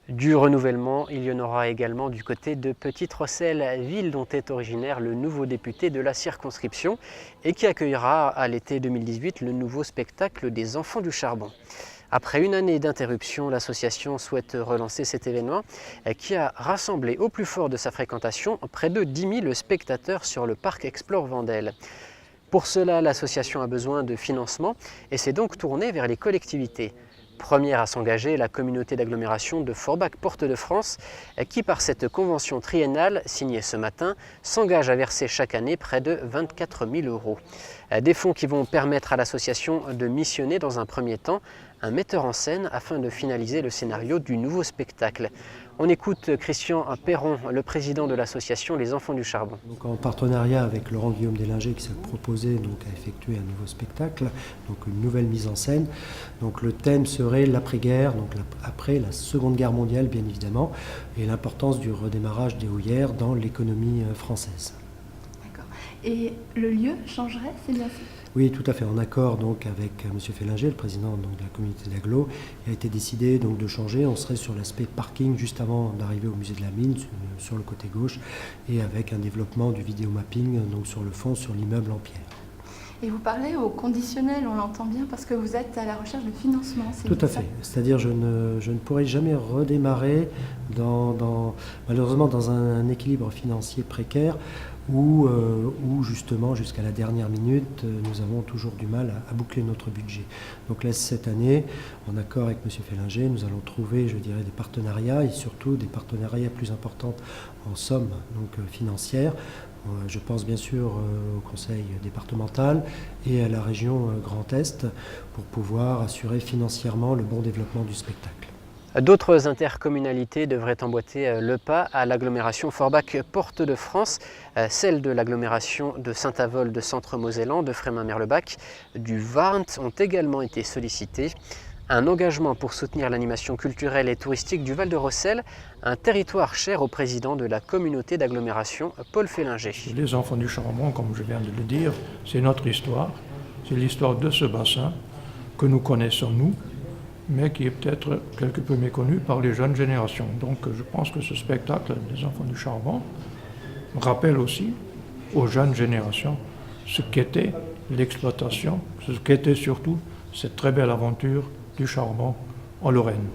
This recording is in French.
Du renouvellement, il y en aura également du côté de Petite-Rosselle, ville dont est originaire le nouveau député de la circonscription et qui accueillera à l'été 2018 le nouveau spectacle des Enfants du Charbon. Après une année d'interruption, l'association souhaite relancer cet événement qui a rassemblé au plus fort de sa fréquentation près de 10 000 spectateurs sur le parc Explore Vendel. Pour cela, l'association a besoin de financement et s'est donc tournée vers les collectivités. Première à s'engager, la communauté d'agglomération de Forbach-Porte-de-France, qui par cette convention triennale, signée ce matin, s'engage à verser chaque année près de 24 000 €. Des fonds qui vont permettre à l'association de missionner dans un premier temps un metteur en scène afin de finaliser le scénario du nouveau spectacle. On écoute Christian Perron, le président de l'association Les Enfants du Charbon. Donc en partenariat avec Laurent-Guillaume Deslinger qui s'est proposé donc à effectuer un nouveau spectacle, donc une nouvelle mise en scène. Donc le thème serait l'après-guerre, donc après la Seconde Guerre mondiale bien évidemment, et l'importance du redémarrage des houillères dans l'économie française. D'accord. Et le lieu changerait, c'est bien ça ? Oui, tout à fait. En accord donc avec M. Fellinger, le président donc, de la communauté d'agglo, il a été décidé donc, de changer. On serait sur l'aspect parking juste avant d'arriver au musée de la mine, sur le côté gauche, et avec un développement du vidéomapping donc, sur le fond, sur l'immeuble en pierre. Et vous parlez au conditionnel, on l'entend bien, parce que vous êtes à la recherche de financement. Tout à fait. C'est-à-dire je ne pourrais jamais redémarrer malheureusement dans un équilibre financier précaire où justement jusqu'à la dernière minute nous avons toujours du mal à boucler notre budget. Donc là cette année, en accord avec M. Fellinger, nous allons trouver je dirais des partenariats et surtout des partenariats plus importants en somme donc financière. Je pense bien sûr au conseil départemental et à la région Grand Est pour pouvoir assurer financièrement le bon développement du spectacle. D'autres intercommunalités devraient emboîter le pas à l'agglomération Forbach-Porte-de-France, celles de l'agglomération de Saint-Avold de Centre-Mosellan, de Frémin-Merlebach, du Warnt ont également été sollicitées. Un engagement pour soutenir l'animation culturelle et touristique du Val-de-Rosselle, un territoire cher au président de la communauté d'agglomération, Paul Fellinger. Les Enfants du Charbon, comme je viens de le dire, c'est notre histoire. C'est l'histoire de ce bassin que nous connaissons, nous, mais qui est peut-être quelque peu méconnu par les jeunes générations. Donc je pense que ce spectacle des Enfants du Charbon rappelle aussi aux jeunes générations ce qu'était l'exploitation, ce qu'était surtout cette très belle aventure du charbon en Lorraine.